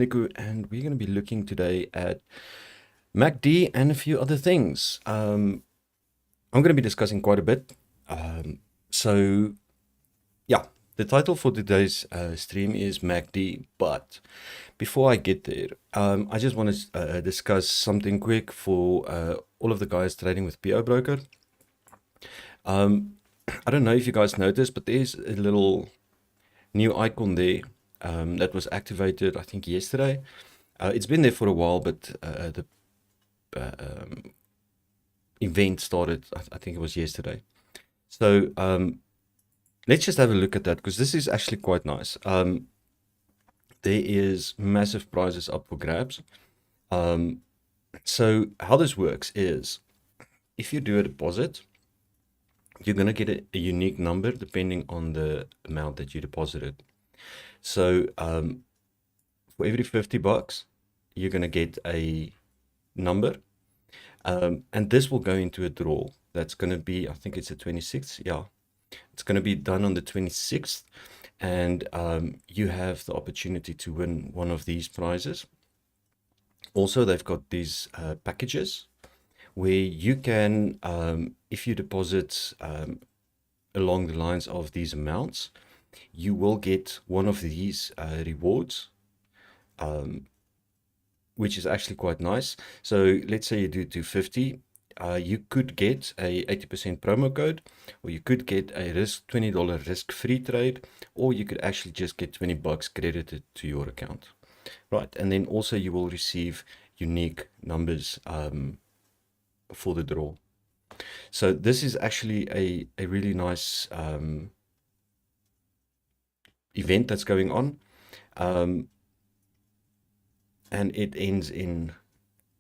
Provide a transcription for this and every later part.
Niku, and we're going to be looking today at MACD and a few other things. I'm going to be discussing quite a bit. So, yeah, the title for today's stream is MACD. But before I get there, I just want to discuss something quick for all of the guys trading with PO Broker. I don't know if you guys noticed, but there's a little new icon there that was activated, I think, yesterday. It's been there for a while, but the event started, I think it was yesterday. So let's just have a look at that, because this is actually quite nice. There is massive prizes up for grabs. So how this works is, if you do a deposit, you're going to get a unique number depending on the amount that you deposited. So for every $50, you're going to get a number. And this will go into a draw. That's going to be, I think it's the 26th. Yeah, it's going to be done on the 26th. And you have the opportunity to win one of these prizes. Also, they've got these packages where you can, if you deposit along the lines of these amounts, you will get one of these rewards, which is actually quite nice. So let's say you do 250, you could get a 80% promo code, or you could get a $20 risk-free trade, or you could actually just get $20 credited to your account. Right, and then also you will receive unique numbers for the draw. So this is actually a really nice event that's going on. And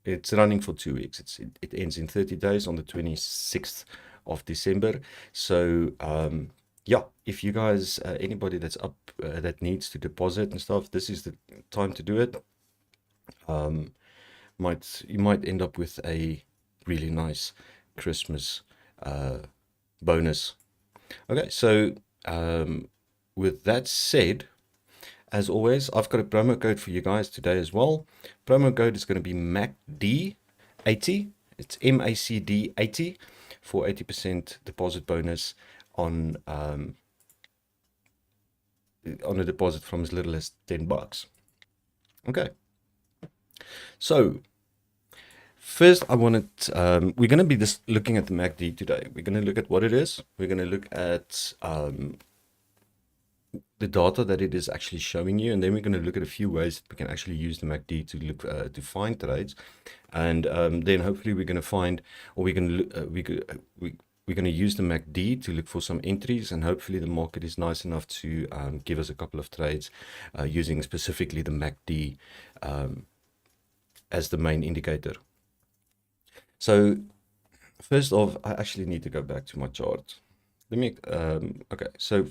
it's running for 2 weeks. It ends in 30 days on the 26th of December. So yeah, if you guys, anybody that's up, that needs to deposit and stuff, this is the time to do it. You might end up with a really nice Christmas bonus. Okay, so with that said, as always, I've got a promo code for you guys today as well. Promo code is going to be MACD80. It's MACD 80 for 80% deposit bonus on a deposit from as little as $10. Okay. So first, I wanted we're going to be just looking at the MACD today. We're going to look at what it is. We're going to look at the data that it is actually showing you, and then we're going to look at a few ways that we can actually use the MACD to look to find trades, and then hopefully we're going to find, or we're going to use the MACD to look for some entries, and hopefully the market is nice enough to give us a couple of trades using specifically the MACD as the main indicator. So first off, I actually need to go back to my chart. Let me okay, so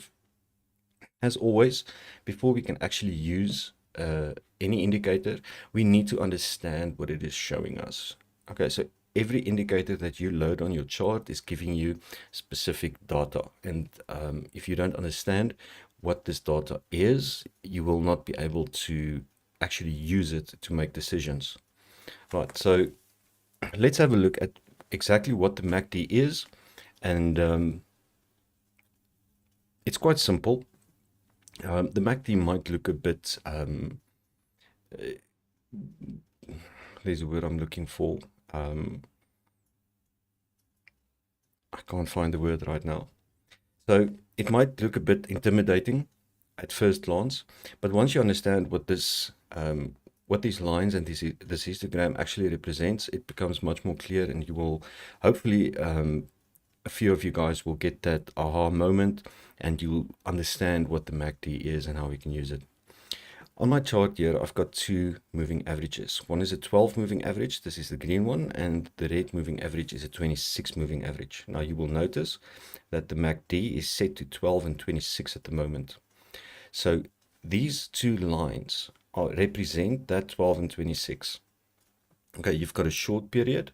as always, before we can actually use any indicator, we need to understand what it is showing us. Okay, so every indicator that you load on your chart is giving you specific data. And if you don't understand what this data is, you will not be able to actually use it to make decisions. Right, so let's have a look at exactly what the MACD is. And it's quite simple. The MACD might look a bit, there's a word I'm looking for. I can't find the word right now. So it might look a bit intimidating at first glance, but once you understand what this, what these lines and this histogram actually represents, it becomes much more clear, and you will hopefully, a few of you guys will get that aha moment, and you'll understand what the MACD is and how we can use it. On my chart here, I've got two moving averages. One is a 12 moving average. This is the green one, and the red moving average is a 26 moving average. Now you will notice that the MACD is set to 12 and 26 at the moment. So these two lines represent that 12 and 26. Okay, you've got a short period.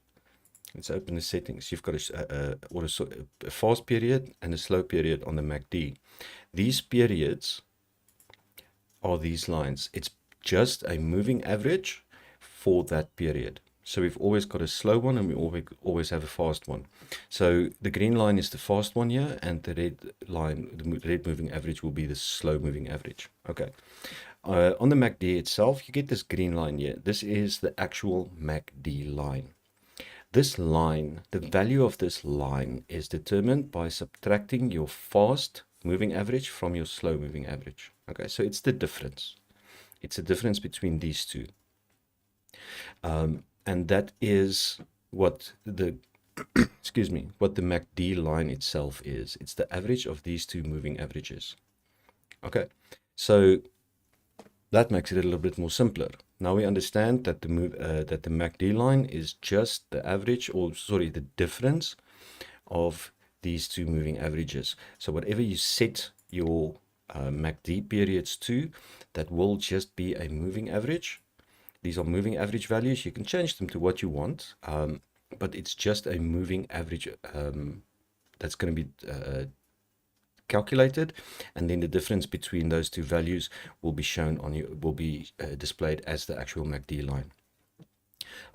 Let's open the settings. You've got a fast period and a slow period on the MACD. These periods are these lines. It's just a moving average for that period. So we've always got a slow one and we always have a fast one. So the green line is the fast one here, and the red line, the red moving average, will be the slow moving average. Okay. On the MACD itself, you get this green line here. This is the actual MACD line. This line, the value of this line is determined by subtracting your fast moving average from your slow moving average. Okay, so it's the difference. It's the difference between these two. And that is what the excuse me, what the MACD line itself is. It's the average of these two moving averages. Okay, so that makes it a little bit more simpler. Now we understand that the MACD line is just the average, or sorry, the difference of these two moving averages. So whatever you set your MACD periods to, that will just be a moving average. These are moving average values. You can change them to what you want, but it's just a moving average that's going to be calculated, and then the difference between those two values will be shown on you, will be displayed as the actual MACD line.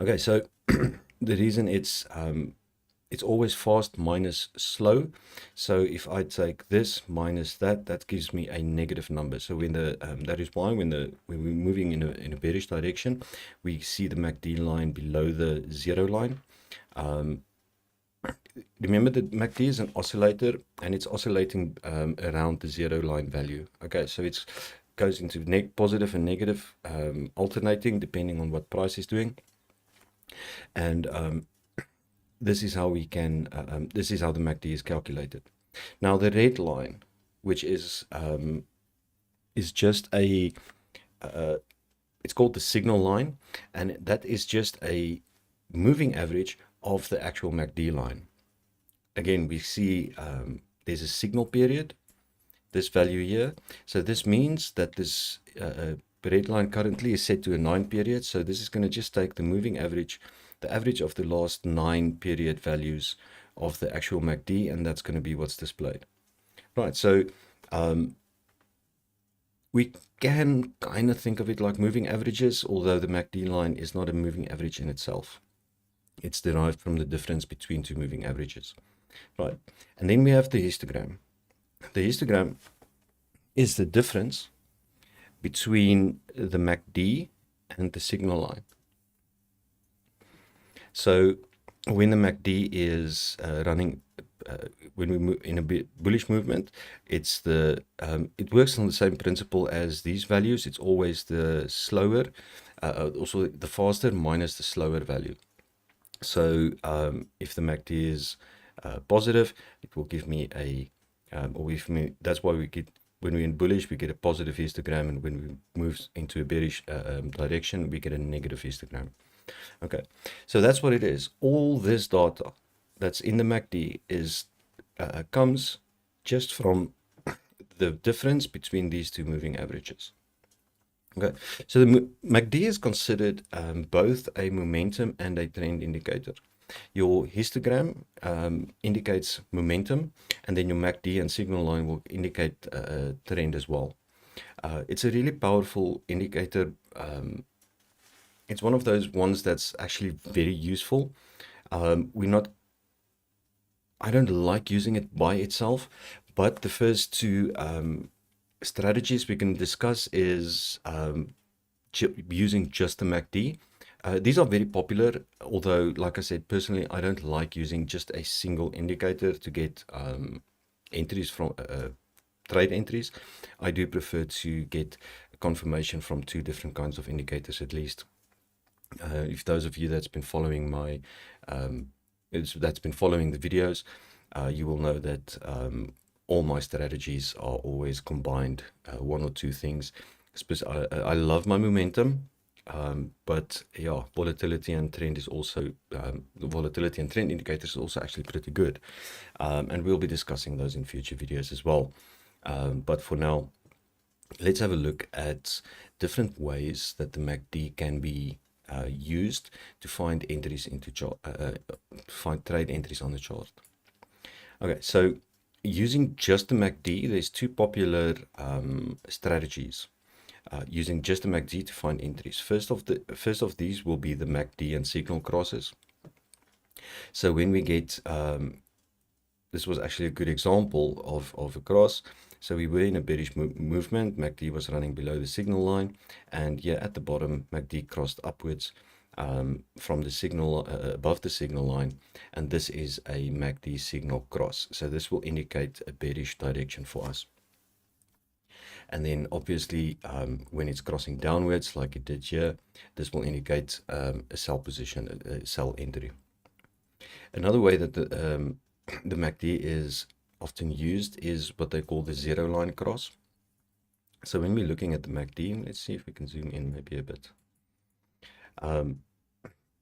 Okay, so the reason it's always fast minus slow. So if I take this minus that, that gives me a negative number. So when the that is why when we're moving in a bearish direction, we see the MACD line below the zero line. Remember that MACD is an oscillator, and it's oscillating around the zero line value. Okay, so it goes into positive and negative, alternating depending on what price is doing. And this is how we can, this is how the MACD is calculated. Now the red line, which is just a, it's called the signal line, and that is just a moving average of the actual MACD line. Again, we see there's a signal period, this value here. So this means that this red line currently is set to a 9 period. So this is going to just take the moving average, the average of the last 9 period values of the actual MACD, and that's going to be what's displayed. Right, so we can kind of think of it like moving averages, although the MACD line is not a moving average in itself. It's derived from the difference between two moving averages. Right, and then we have the histogram. The histogram is the difference between the MACD and the signal line. So when the MACD is running, when we move in a bullish movement, it's the it works on the same principle as these values. It's always the slower, also the faster minus the slower value. So if the MACD is positive, it will give me a, that's why we get, when we're in bullish, we get a positive histogram, and when we move into a bearish direction, we get a negative histogram. Okay, so that's what it is. All this data that's in the MACD is comes just from the difference between these two moving averages. Okay, so the MACD is considered both a momentum and a trend indicator. Your histogram indicates momentum, and then your MACD and signal line will indicate a trend as well. It's a really powerful indicator. It's one of those ones that's actually very useful. I don't like using it by itself, but the first two strategies we can discuss is using just the MACD. These are very popular, although, like I said, personally, I don't like using just a single indicator to get entries from trade entries. I do prefer to get confirmation from two different kinds of indicators at least. If those of you that's been following my that's been following the videos, you will know that all my strategies are always combined one or two things. I love my momentum, but yeah, volatility and trend is also the volatility and trend indicators is also actually pretty good, and we'll be discussing those in future videos as well. But for now, let's have a look at different ways that the MACD can be used to find entries into chart, find trade entries on the chart. Okay, so using just the MACD, there's two popular strategies. using just the MACD to find entries. First of these will be the MACD and signal crosses. So when we get this was actually a good example of a cross. So we were in a bearish movement. MACD was running below the signal line, and yeah, at the bottom, MACD crossed upwards from the signal above the signal line, and this is a MACD signal cross. So this will indicate a bearish direction for us. And then obviously, when it's crossing downwards like it did here, this will indicate a sell position, a sell entry. Another way that the MACD is often used is what they call the zero line cross. So when we're looking at the MACD, let's see if we can zoom in maybe a bit.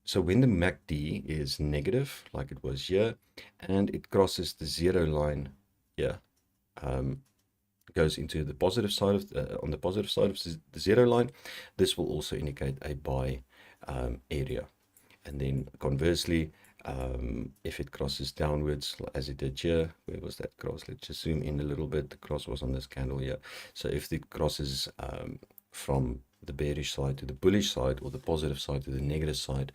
So when the MACD is negative, like it was here, and it crosses the zero line here, goes into the positive side of on the positive side of the zero line, this will also indicate a buy area. And then conversely, if it crosses downwards as it did here, where was that cross? Let's just zoom in a little bit. The cross was on this candle here. So if it crosses from the bearish side to the bullish side, or the positive side to the negative side,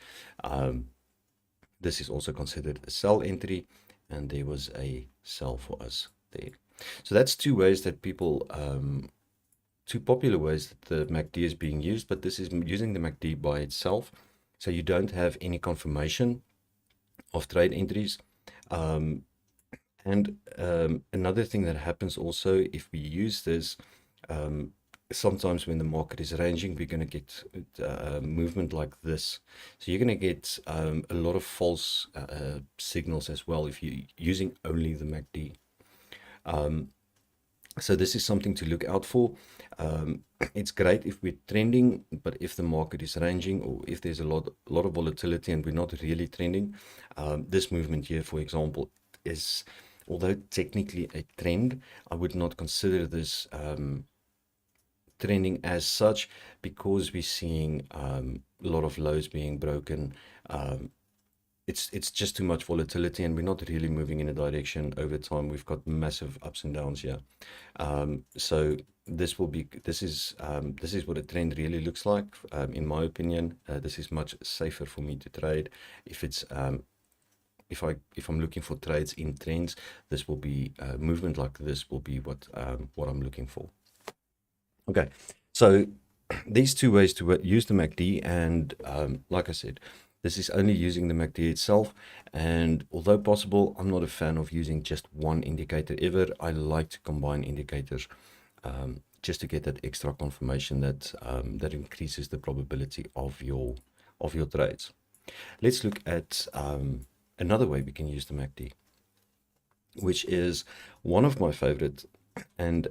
this is also considered a sell entry, and there was a sell for us there. So that's two ways that people, two popular ways that the MACD is being used, but this is using the MACD by itself. So you don't have any confirmation of trade entries. Another thing that happens also, if we use this, sometimes when the market is ranging, we're going to get movement like this. So you're going to get a lot of false signals as well if you're using only the MACD. So this is something to look out for. It's great if we're trending, but if the market is ranging, or if there's a lot of volatility and we're not really trending, this movement here, for example, is, although technically a trend, I would not consider this trending as such, because we're seeing a lot of lows being broken. It's just too much volatility, and we're not really moving in a direction over time. We've got massive ups and downs here. So this is what a trend really looks like. In my opinion, this is much safer for me to trade. If I'm looking for trades in trends, this will be movement like this will be what I'm looking for. Okay, so these two ways to use the MACD, and like I said, this is only using the MACD itself, and although possible, I'm not a fan of using just one indicator ever. I like to combine indicators just to get that extra confirmation that that increases the probability of your trades. Let's look at another way we can use the MACD, which is one of my favorite. And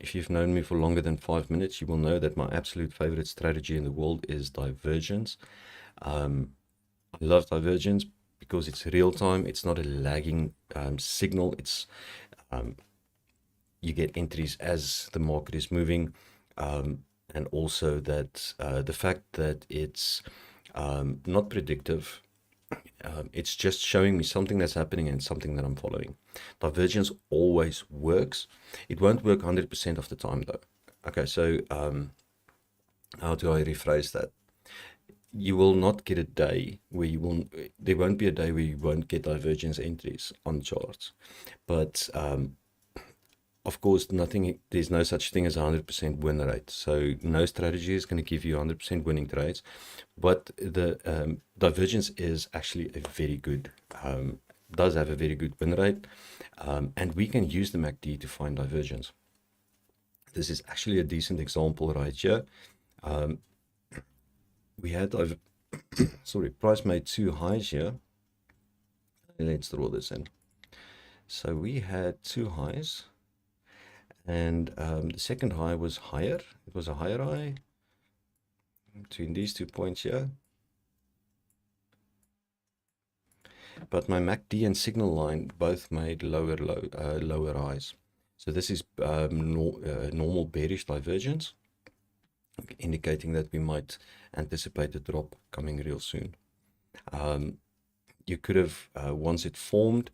if you've known me for longer than 5 minutes, you will know that my absolute favorite strategy in the world is divergence. I love divergence because it's real time. It's not a lagging signal. It's you get entries as the market is moving, and also that the fact that it's not predictive. It's just showing me something that's happening and something that I'm following. Divergence always works. It won't work 100% of the time though. Okay, so how do I rephrase that? You will not get a day where there won't be a day where you won't get divergence entries on charts. But of course, there's no such thing as a 100% win rate. So no strategy is going to give you 100% winning trades. But the divergence is actually a very good, does have a very good win rate. And we can use the MACD to find divergence. This is actually a decent example right here. We had, price made two highs here. Let's draw this in. So we had two highs, and the second high was higher. It was a higher high between these 2 points here. But my MACD and signal line both made lower highs. So this is normal bearish divergence, indicating that we might anticipate a drop coming real soon. You could have, once it formed,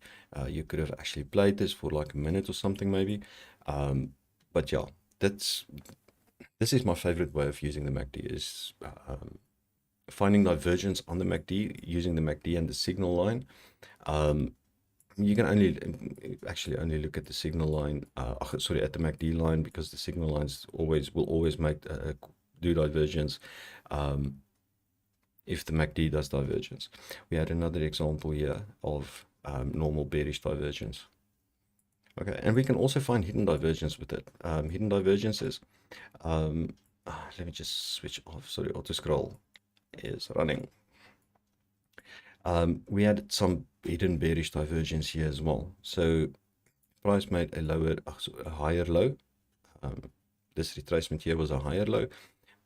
you could have actually played this for like a minute or something maybe. But yeah, that's this is my favorite way of using the MACD, is finding divergence on the MACD using the MACD and the signal line. You can actually only look at the signal line, sorry, at the MACD line, because the signal lines will always do divergence if the MACD does divergence. We had another example here of normal bearish divergence. Okay, and we can also find hidden divergence with it. Hidden divergences. Let me just switch off. Sorry, auto scroll is running. We had some hidden bearish divergence here as well. So price made a higher low. This retracement here was a higher low,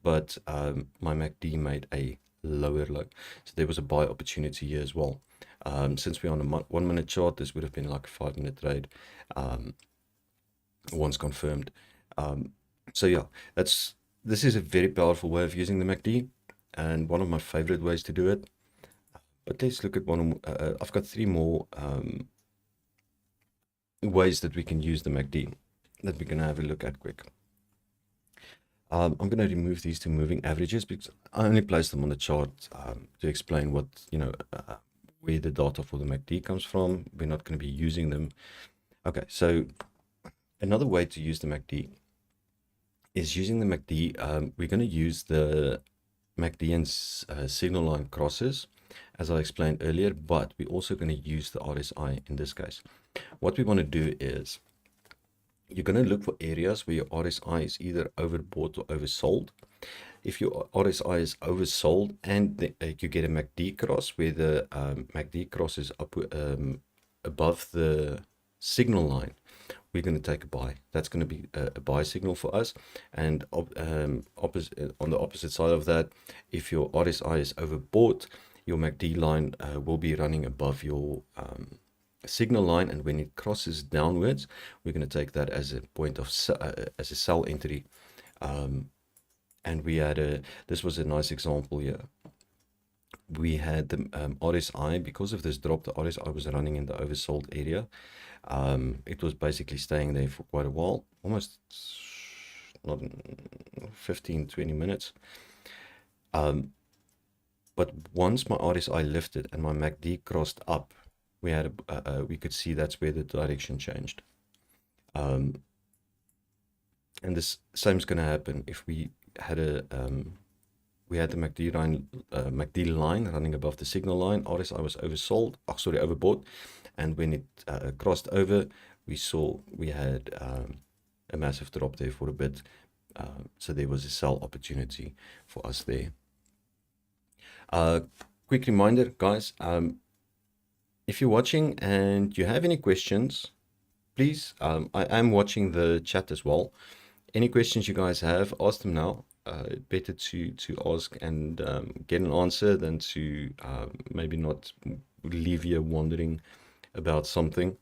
but my MACD made a lower low. So there was a buy opportunity here as well. Since we're on a 1 minute chart, this would have been like a 5 minute trade once confirmed. So yeah, this is a very powerful way of using the MACD, and one of my favorite ways to do it. But let's look at one. I've got 3 more ways that we can use the MACD that we're going to have a look at quick. I'm going to remove these 2 moving averages because I only placed them on the chart to explain what, where the data for the MACD comes from. We're not going to be using them. Okay, so another way to use the MACD is using the MACD. We're going to use the MACD and signal line crosses, as I explained earlier, but we're also going to use the RSI in this case. What we want to do is you're going to look for areas where your RSI is either overbought or oversold. If your RSI is oversold and you get a MACD cross where the MACD cross is up above the signal line, we're going to take a buy. That's going to be a buy signal for us. And on the opposite side of that, if your RSI is overbought, your MACD line will be running above your signal line, and when it crosses downwards, we're going to take that as a point of as a sell entry. And we had this was a nice example here. We had the RSI, because of this drop, the RSI was running in the oversold area. It was basically staying there for quite a while, almost not 15-20 minutes. But once my RSI lifted and my MACD crossed up, we could see that's where the direction changed. And this same is going to happen if we had the MACD line running above the signal line. RSI was overbought, and when it crossed over, we had a massive drop there for a bit. So there was a sell opportunity for us there. Quick reminder, guys, if you're watching and you have any questions, please, I am watching the chat as well. Any questions you guys have, ask them now. Better to ask and get an answer than to maybe not leave you wondering about something.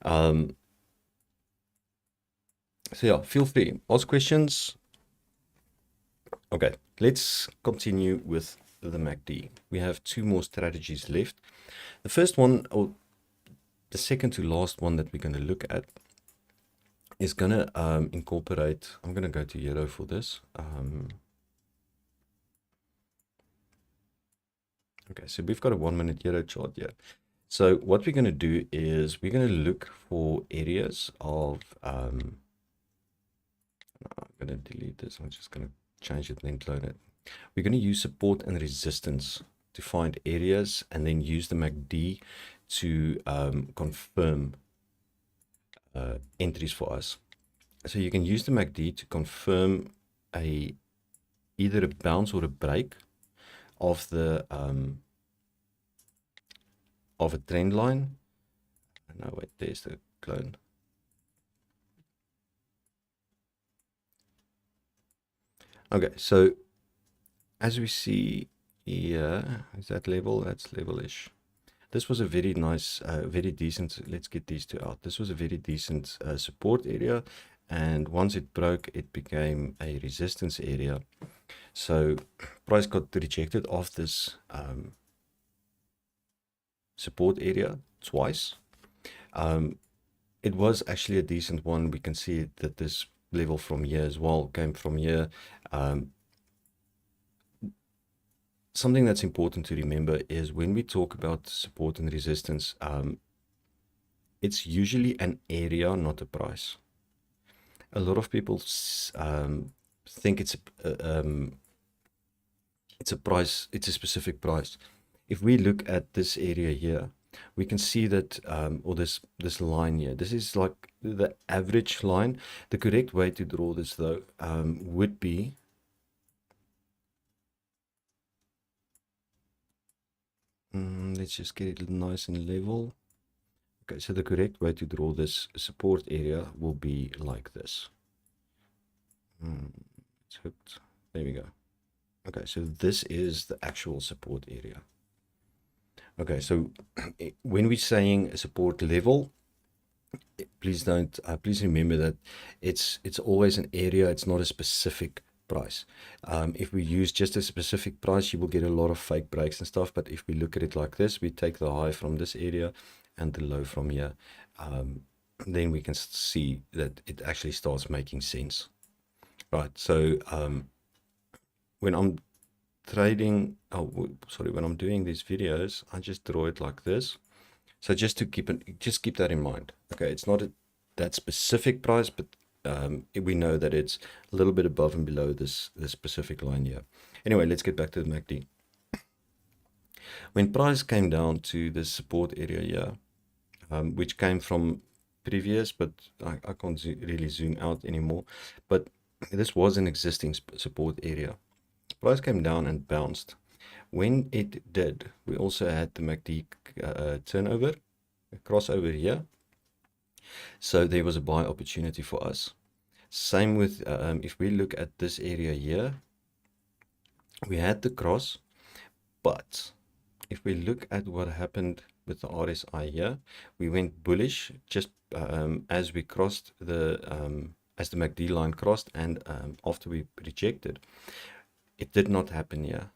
So yeah, feel free, ask questions. Okay, let's continue with the MACD. We have 2 more strategies left. The first one, or the second to last one that we're going to look at, is going to incorporate, I'm going to go to yellow for this. Okay, so we've got a 1 minute yellow chart here. So what we're going to do is we're going to look for areas of, I'm going to delete this. I'm just going to change it and then clone it. We're going to use support and resistance to find areas, and then use the MACD to confirm entries for us. So you can use the MACD to confirm either a bounce or a break of the of a trend line. No, wait, there's the clone. Okay, so as we see here, is that level? That's level-ish. This was a very nice, very decent, let's get these 2 out. This was a very decent support area, and once it broke, it became a resistance area. So price got rejected off this support area twice. It was actually a decent one. We can see that this level from here as well, came from here. Um, Something that's important to remember is when we talk about support and resistance, it's usually an area, not a price. A lot of people think it's a price, it's a specific price. If we look at this area here, we can see that, or this line here, this is like the average line. The correct way to draw this though would be, let's just get it nice and level. Okay, so the correct way to draw this support area will be like this. It's hooked. There we go. Okay, so this is the actual support area. Okay, so when we're saying a support level, please remember that it's always an area. It's not a specific price. If we use just a specific price, you will get a lot of fake breaks and stuff. But if we look at it like this, we take the high from this area and the low from here, then we can see that it actually starts making sense, right? So when I'm trading, when I'm doing these videos, I just draw it like this. So just to keep that in mind. Okay, it's not that specific price, but we know that it's a little bit above and below this specific line here. Anyway, let's get back to the MACD. When price came down to this support area here, which came from previous, but I can't really zoom out anymore. But this was an existing support area. Price came down and bounced. When it did, we also had the MACD turnover, a crossover here. So there was a buy opportunity for us. Same with, if we look at this area here, we had the cross, but if we look at what happened with the RSI here, we went bullish just as we crossed as the MACD line crossed, and after we rejected. It did not happen here.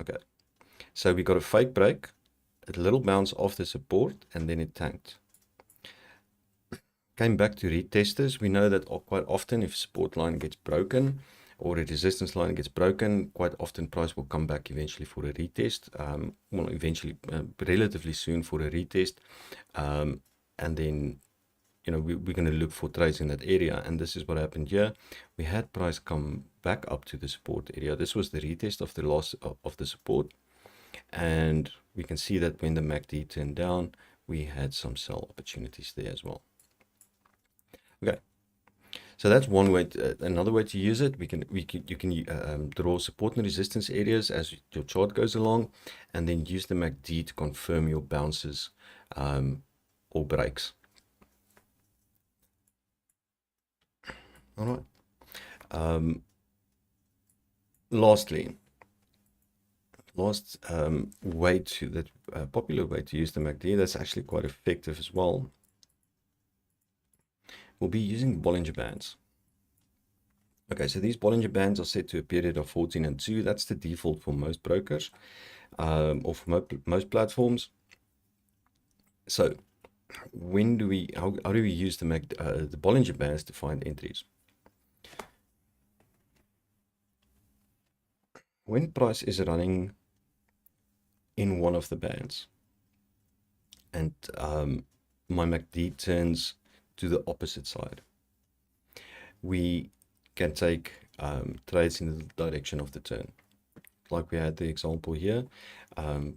Okay, so we got a fake break, a little bounce off the support, and then it tanked. Came back to retesters. We know that quite often if support line gets broken or a resistance line gets broken, quite often price will come back eventually for a retest. Well, eventually, relatively soon for a retest. And then, you know, we're going to look for trades in that area. And this is what happened here. We had price come back up to the support area. This was the retest of the loss of the support. And we can see that when the MACD turned down, we had some sell opportunities there as well. Okay, so that's one way. Another way to use it, you can draw support and resistance areas as your chart goes along, and then use the MACD to confirm your bounces or breaks. All right. Lastly, way to that popular way to use the MACD that's actually quite effective as well, will be using Bollinger Bands. Okay, so these Bollinger Bands are set to a period of 14 and 2. That's the default for most brokers or for most platforms. So when do we, how do we use the Bollinger Bands to find entries? When price is running in one of the bands and my MACD turns to the opposite side, we can take trades in the direction of the turn. Like we had the example here,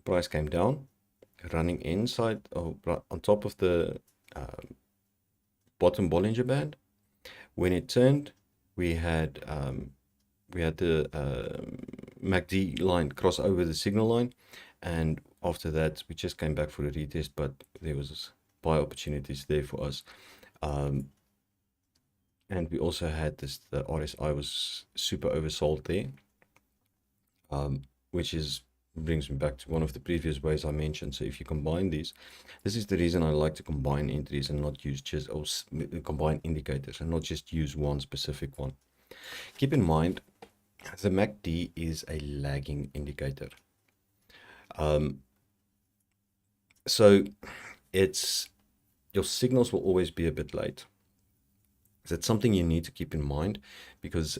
price came down, running inside or on top of the bottom Bollinger Band. When it turned, we had the MACD line cross over the signal line, and after that we just came back for a retest, but there was buy opportunities there for us. And we also had this, the RSI was super oversold there, which brings me back to one of the previous ways I mentioned. So if you combine these, this is the reason I like to combine entries and not use just, or combine indicators and not just use one specific one. Keep in mind, the MACD is a lagging indicator. So your signals will always be a bit late. That's something you need to keep in mind, because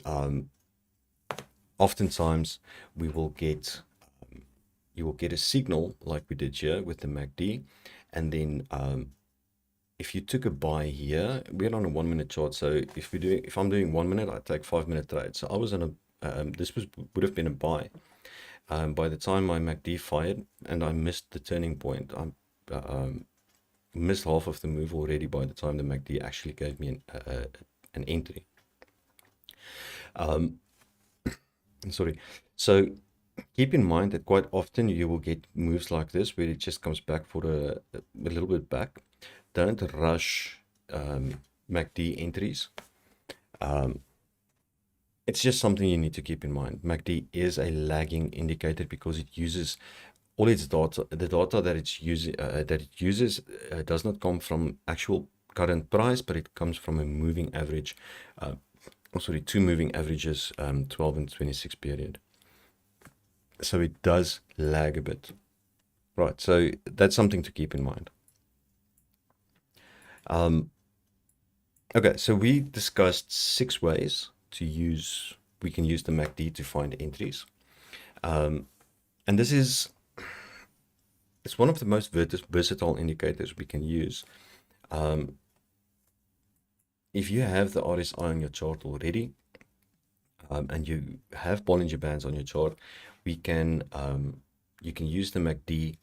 oftentimes we will get you will get a signal like we did here with the MACD, and then if you took a buy here, we're on a 1 minute chart. So if I'm doing 1 minute, I take 5 minute trades. So I was on a this would have been a buy. By the time my MACD fired and I missed the turning point, I missed half of the move already by the time the MACD actually gave me an entry. Sorry. So keep in mind that quite often you will get moves like this where it just comes back for a little bit back. Don't rush MACD entries. It's just something you need to keep in mind. MACD is a lagging indicator because it uses all its data. The data that it uses does not come from actual current price, but it comes from a moving average. Sorry, two moving averages, 12 and 26 period. So it does lag a bit. Right, so that's something to keep in mind. Okay, so we discussed 6 ways we can use the MACD to find entries. And it's one of the most versatile indicators we can use. If you have the RSI on your chart already, and you have Bollinger Bands on your chart, you can use the MACD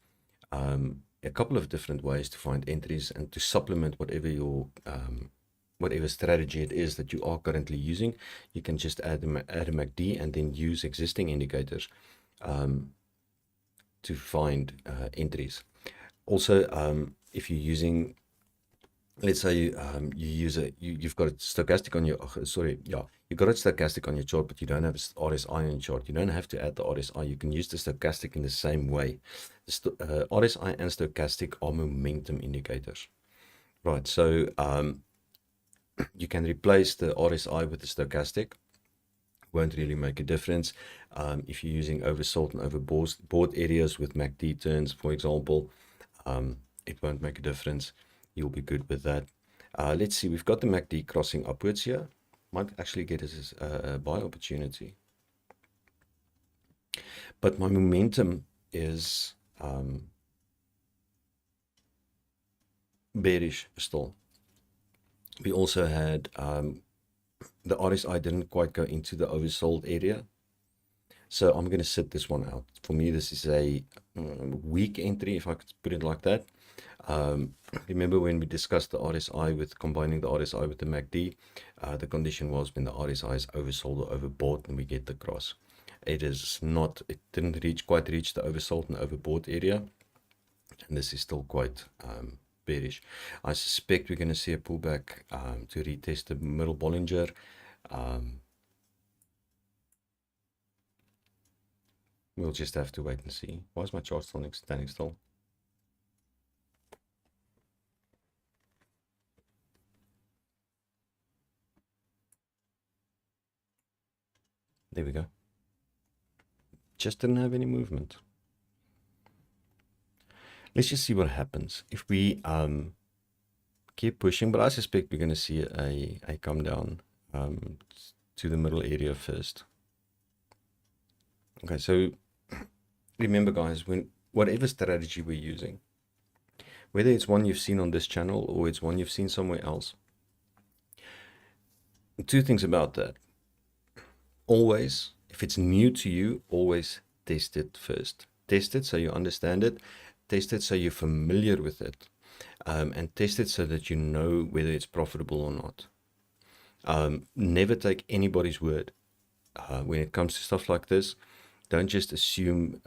a couple of different ways to find entries and to supplement whatever your whatever strategy it is that you are currently using. You can just add a MACD and then use existing indicators to find entries. Also, if you're using, let's say you've got a stochastic on your you've got a stochastic on your chart, but you don't have RSI on your chart. You don't have to add the RSI. You can use the stochastic in the same way. The RSI and stochastic are momentum indicators, right? So you can replace the RSI with the stochastic. Won't really make a difference. If you're using oversold and overbought areas with MACD turns, for example, it won't make a difference. You'll be good with that. Let's see, we've got the MACD crossing upwards here. Might actually get us a buy opportunity. But my momentum is bearish still. We also had the RSI didn't quite go into the oversold area. So I'm going to sit this one out. For me, this is a weak entry, if I could put it like that. Remember when we discussed the RSI with combining the RSI with the MACD, the condition was when the RSI is oversold or overbought and we get the cross. It didn't quite reach the oversold and overbought area, and this is still quite bearish. I suspect we're going to see a pullback to retest the middle Bollinger. We'll just have to wait and see. Why is my chart still standing still? There we go. Just didn't have any movement. Let's just see what happens if we keep pushing, but I suspect we're going to see a come down to the middle area first. Okay, so remember guys, whatever strategy we're using, whether it's one you've seen on this channel or it's one you've seen somewhere else, 2 things about that. Always, if it's new to you, always test it first. Test it so you understand it. Test it so you're familiar with it. And test it so that you know whether it's profitable or not. Never take anybody's word. When it comes to stuff like this, don't just assume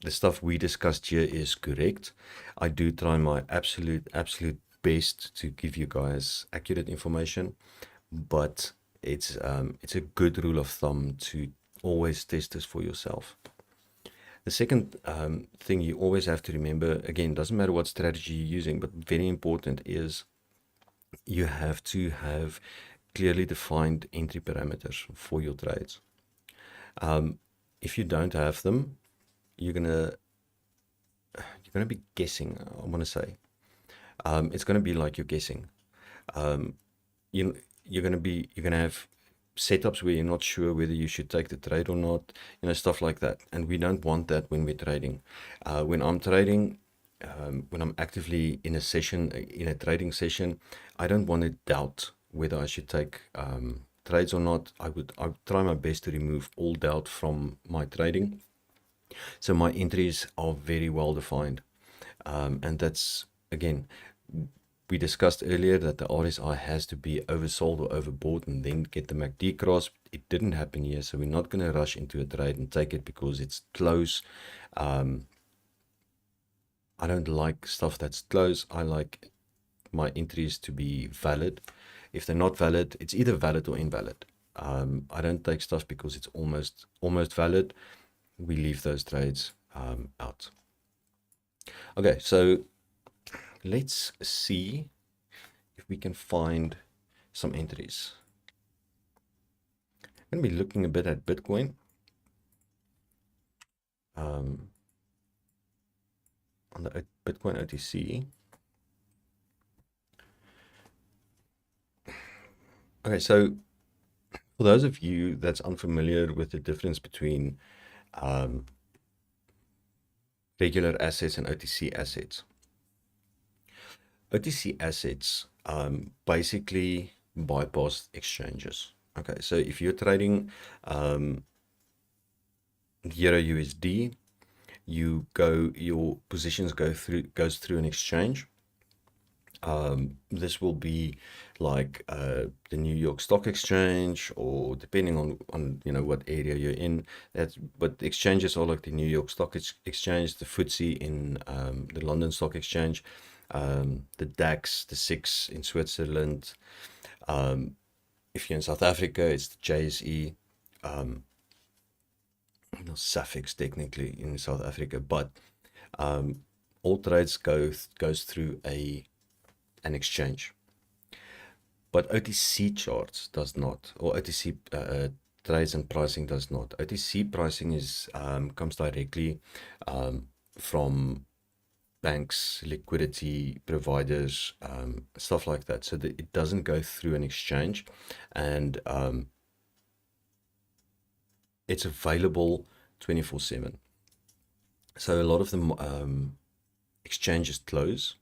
the stuff we discussed here is correct. I do try my absolute best to give you guys accurate information, but it's a good rule of thumb to always test this for yourself. The second thing you always have to remember, again, doesn't matter what strategy you're using, but very important is you have to have clearly defined entry parameters for your trades. If you don't have them, you're gonna be guessing. I want to say it's going to be like you're guessing. you you're gonna have setups where you're not sure whether you should take the trade or not, stuff like that. And we don't want that when we're trading. When I'm trading, when I'm actively in a session, in a trading session, I don't want to doubt whether I should take trades or not. I would try my best to remove all doubt from my trading. So my entries are very well defined. And that's, again, we discussed earlier that the RSI has to be oversold or overbought and then get the MACD cross. It didn't happen here, so we're not going to rush into a trade and take it because it's close. I don't like stuff that's close. I like my entries to be valid. If they're not valid, it's either valid or invalid. I don't take stuff because it's almost valid. We leave those trades out. Okay, so let's see if we can find some entries. I'm going to be looking a bit at Bitcoin. On the Bitcoin OTC. Okay, so for those of you that's unfamiliar with the difference between regular assets and OTC assets. OTC assets basically bypass exchanges. Okay, so if you're trading Euro USD, your positions goes through an exchange. This will be like the New York Stock Exchange, or depending on what area you're in. But the exchanges are like the New York Stock Exchange, the FTSE in the London Stock Exchange, the DAX, the SIX in Switzerland. If you're in South Africa, it's the JSE, suffix technically in South Africa, but all trades goes through an exchange. But OTC charts does not, or OTC trades and pricing does not. OTC pricing is comes directly from banks, liquidity providers, stuff like that. So that it doesn't go through an exchange, and it's available 24/7. So a lot of the exchanges close.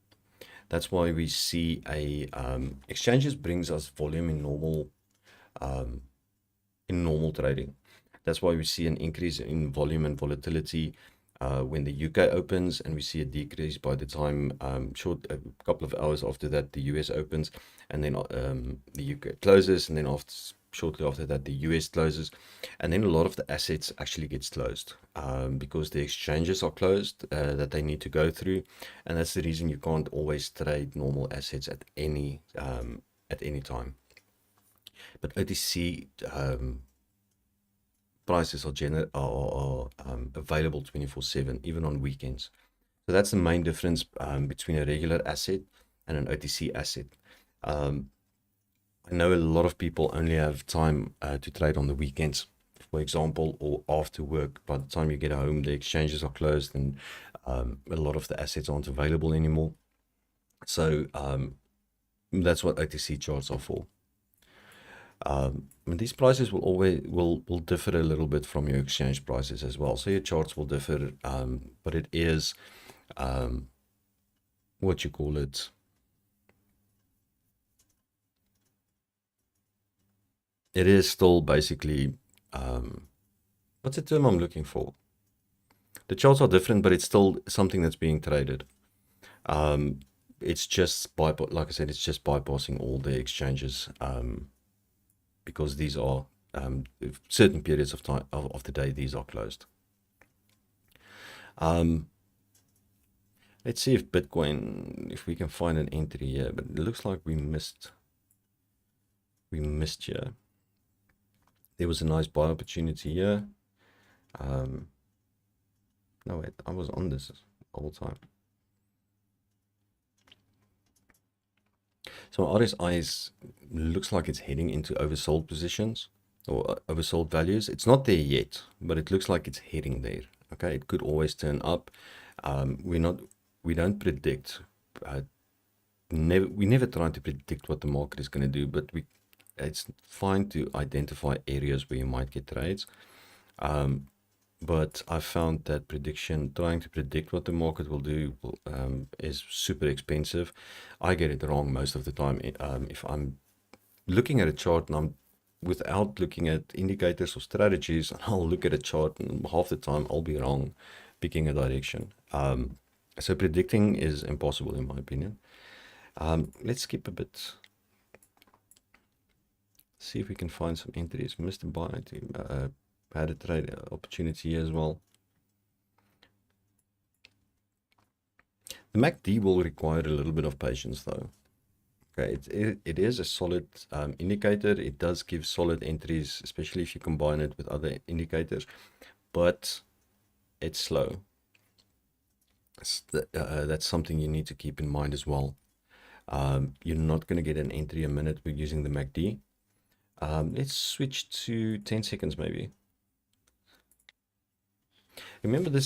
That's why we see exchanges brings us volume in normal trading. That's why we see an increase in volume and volatility when the UK opens, and we see a decrease by the time a couple of hours after that the US opens, and then the UK closes, and then shortly after that the US closes, and then a lot of the assets actually gets closed because the exchanges are closed that they need to go through, and that's the reason you can't always trade normal assets at any time. But OTC prices are available 24/7, even on weekends. So that's the main difference between a regular asset and an OTC asset. I know a lot of people only have time to trade on the weekends, for example, or after work. By the time you get home, the exchanges are closed, and a lot of the assets aren't available anymore. So that's what OTC charts are for. And these prices will differ a little bit from your exchange prices as well. So your charts will differ, but it is what you call it. It is still basically what's the term I'm looking for? The charts are different, but it's still something that's being traded. It's just like I said, it's just bypassing all the exchanges. Because these are certain periods of time of the day, these are closed. Let's see if Bitcoin, if we can find an entry here, but it looks like we missed here. There was a nice buy opportunity here. No, wait, I was on this the whole time. So RSI looks like it's heading into oversold positions or oversold values. It's not there yet, but it looks like it's heading there. Okay, it could always turn up. We don't predict we never try to predict what the market is going to do, but it's fine to identify areas where you might get trades. But I found that trying to predict what the market will do is super expensive. I get it wrong most of the time. If I'm looking at a chart and without looking at indicators or strategies, I'll look at a chart and half the time I'll be wrong picking a direction. So predicting is impossible in my opinion. Let's skip a bit. See if we can find some entries. Mr. Buy team had a trade opportunity here as well. The MACD will require a little bit of patience though. Okay, it is a solid indicator. It does give solid entries, especially if you combine it with other indicators, but it's slow. That's something you need to keep in mind as well. You're not going to get an entry a minute with using the MACD. Let's switch to 10 seconds maybe. Remember the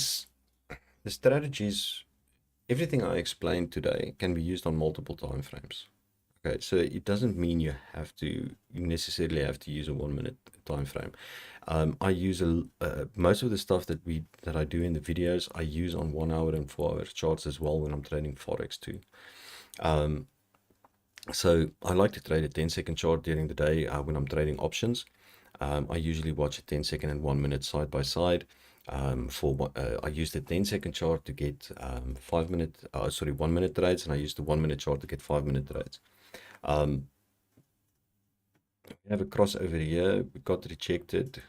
strategies, everything I explained today can be used on multiple time frames. Okay, so it doesn't mean you necessarily have to use a 1 minute time frame. I use most of the stuff that I do in the videos, I use on 1 hour and 4 hour charts as well when I'm trading Forex too. So I like to trade a 10-second chart during the day when I'm trading options. I usually watch a 10-second and 1 minute side by side. I use the 10-second chart to get 1 minute trades, and I use the 1 minute chart to get 5 minute trades. We have a crossover here. We got rejected.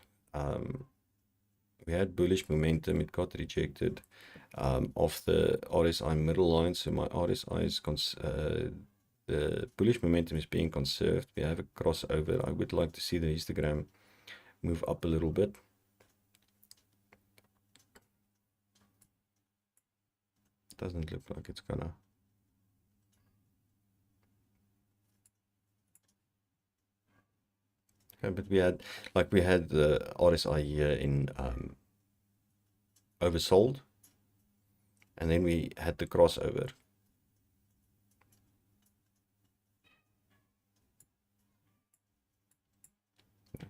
We had bullish momentum. It got rejected off the RSI middle line. So my RSI is the bullish momentum is being conserved. We have a crossover. I would like to see the histogram move up a little bit. Doesn't look like it's gonna. Okay, but we had the RSI here in oversold, and then we had the crossover.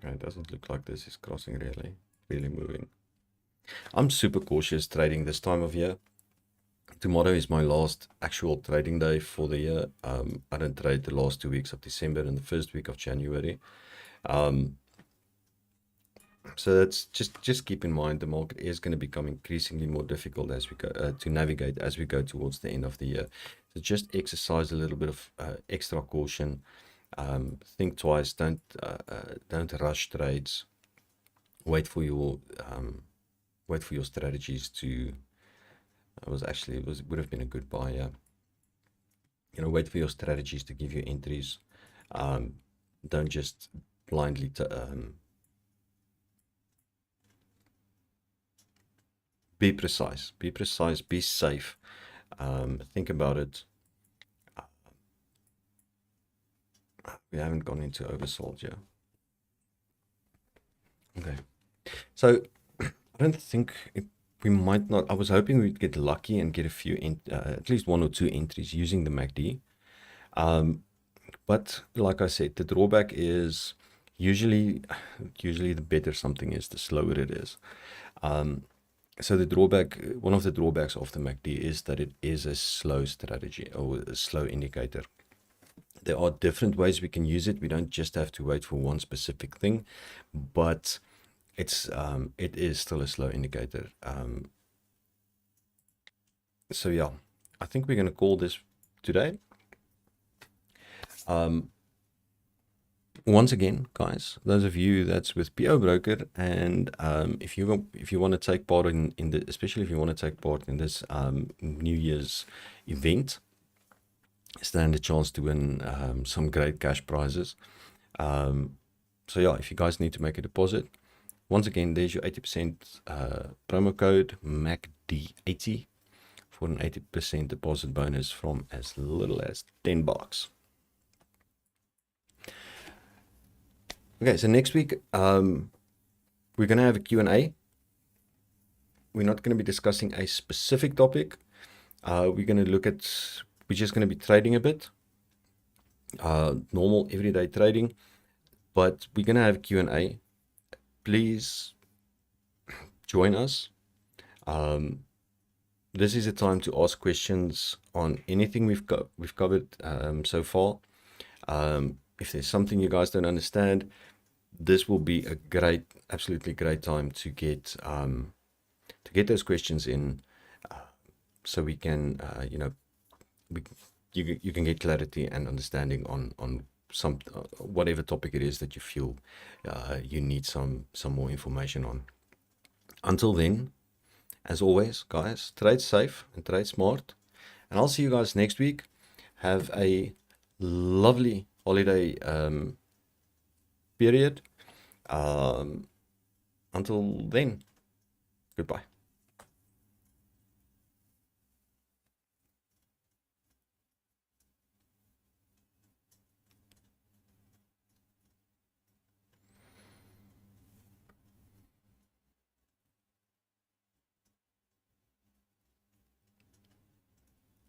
Okay, it doesn't look like this is crossing really moving. I'm super cautious trading this time of year. Tomorrow is my last actual trading day for the year. I don't trade the last 2 weeks of December and the first week of January. So that's just keep in mind the market is going to become increasingly more difficult as we go to navigate as we go towards the end of the year. So just exercise a little bit of extra caution. Think twice. Don't rush trades. Wait for your strategies to. Would have been a good buy. Yeah. Wait for your strategies to give you entries. Don't just blindly be precise. Be safe. Think about it. We haven't gone into oversold yet. Okay. So I don't think we might not. I was hoping we'd get lucky and get a few, at least 1 or 2 entries using the MACD. But like I said, the drawback is usually the better something is, the slower it is. So one of the drawbacks of the MACD is that it is a slow strategy or a slow indicator. There are different ways we can use it. We don't just have to wait for one specific thing, but it is still a slow indicator. So yeah, I think we're going to call this today. Once again, guys, those of you that's with PO Broker, and if you want to take part especially if you want to take part in this New Year's event, stand a chance to win some great cash prizes. So yeah, if you guys need to make a deposit, once again, there's your 80% promo code MACD80 for an 80% deposit bonus from as little as $10. Okay, so next week we're going to have a Q&A. We're not going to be discussing a specific topic. We're just going to be trading a bit. normal everyday trading, but we're gonna have Q&A. Please join us. This is a time to ask questions on anything we've covered so far. If there's something you guys don't understand, this will be a great, absolutely great time to get those questions in, so we can, you can get clarity and understanding on some whatever topic it is that you feel you need some more information on. Until then, as always, guys, trade safe and trade smart. And I'll see you guys next week. Have a lovely holiday period. Until then, goodbye.